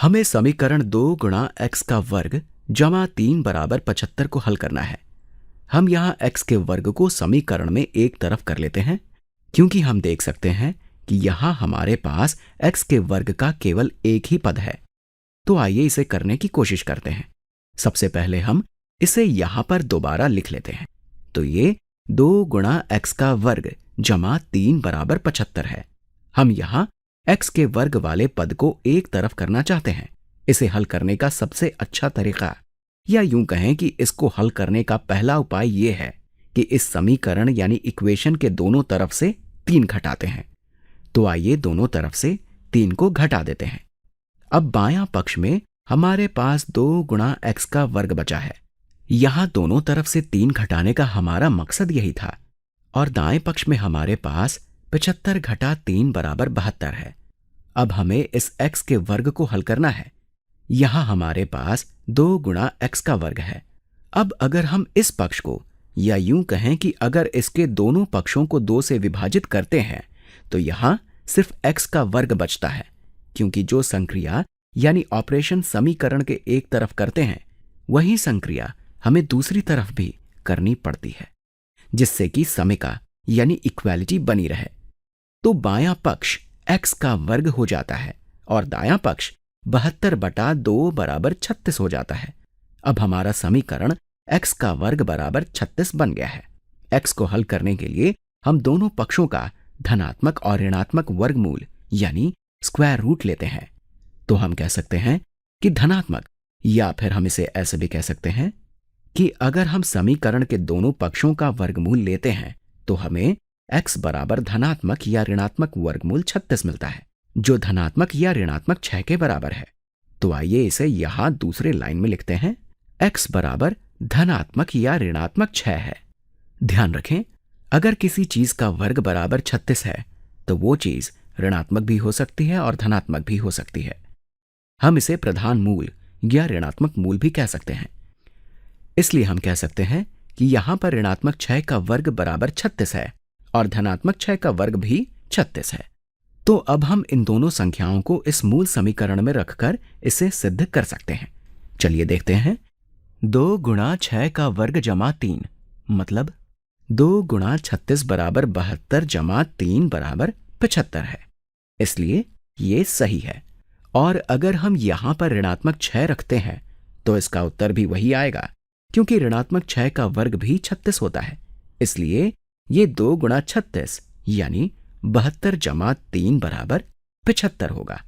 हमें समीकरण 2 गुणा एक्स का वर्ग जमा 3 बराबर 75 को हल करना है। हम यहाँ एक्स के वर्ग को समीकरण में एक तरफ कर लेते हैं, क्योंकि हम देख सकते हैं कि यहाँ हमारे पास एक्स के वर्ग का केवल एक ही पद है। तो आइए इसे करने की कोशिश करते हैं। सबसे पहले हम इसे यहाँ पर दोबारा लिख लेते हैं। तो ये 2 गुणा एक्स का वर्ग जमा 3 बराबर 75 है। हम यहाँ एक्स के वर्ग वाले पद को एक तरफ करना चाहते हैं। इसे हल करने का सबसे अच्छा तरीका, या यूं कहें कि इसको हल करने का पहला उपाय यह है कि इस समीकरण यानी इक्वेशन के दोनों तरफ से 3 घटाते हैं। तो आइए दोनों तरफ से 3 को घटा देते हैं। अब बायां पक्ष में हमारे पास 2 गुणा एक्स का वर्ग बचा है। यहां दोनों तरफ से 3 घटाने का हमारा मकसद यही था। और दाएं पक्ष में हमारे पास 75 घटा 3 बराबर 72 है। अब हमें इस एक्स के वर्ग को हल करना है। यहां हमारे पास 2 गुणा एक्स का वर्ग है। अब अगर हम इस पक्ष को, या यूं कहें कि अगर इसके दोनों पक्षों को 2 से विभाजित करते हैं, तो यहां सिर्फ एक्स का वर्ग बचता है, क्योंकि जो संक्रिया यानी ऑपरेशन समीकरण के एक तरफ करते हैं, वही संक्रिया हमें दूसरी तरफ भी करनी पड़ती है, जिससे कि समीका यानी इक्वालिटी बनी रहे। तो बायां पक्ष एक्स का वर्ग हो जाता है और दायां पक्ष 72 बटा 2 बराबर 36 हो जाता है। अब हमारा समीकरण एक्स का वर्ग बराबर 36 बन गया है। एक्स को हल करने के लिए हम दोनों पक्षों का धनात्मक और ऋणात्मक वर्गमूल यानी स्क्वायर रूट लेते हैं। तो हम कह सकते हैं कि धनात्मक, या फिर हम इसे ऐसे भी कह सकते हैं कि अगर हम समीकरण के दोनों पक्षों का वर्गमूल लेते हैं तो हमें x बराबर धनात्मक या ऋणात्मक वर्गमूल 36 मिलता है, जो धनात्मक या ऋणात्मक 6 के बराबर है। तो आइए इसे यहां दूसरे लाइन में लिखते हैं। x बराबर धनात्मक या ऋणात्मक 6 है। ध्यान रखें, अगर किसी चीज का वर्ग बराबर 36 है तो वो चीज ऋणात्मक भी हो सकती है और धनात्मक भी हो सकती है। हम इसे प्रधान मूल या ऋणात्मक मूल भी कह सकते हैं। इसलिए हम कह सकते हैं कि यहां पर ऋणात्मक 6 का वर्ग बराबर 36 है और धनात्मक 6 का वर्ग भी 36 है। तो अब हम इन दोनों संख्याओं को इस मूल समीकरण में रखकर इसे सिद्ध कर सकते हैं। चलिए देखते हैं। 2 गुणा 6 का वर्ग जमा 3 मतलब 2 गुणा 36 बराबर 72 जमा 3 बराबर 75 है। इसलिए ये सही है। और अगर हम यहां पर ऋणात्मक 6 रखते हैं तो इसका उत्तर भी वही आएगा, क्योंकि ऋणात्मक 6 का वर्ग भी 36 होता है। इसलिए ये 2 गुणा 36 यानी 72 जमा 3 बराबर 75 होगा।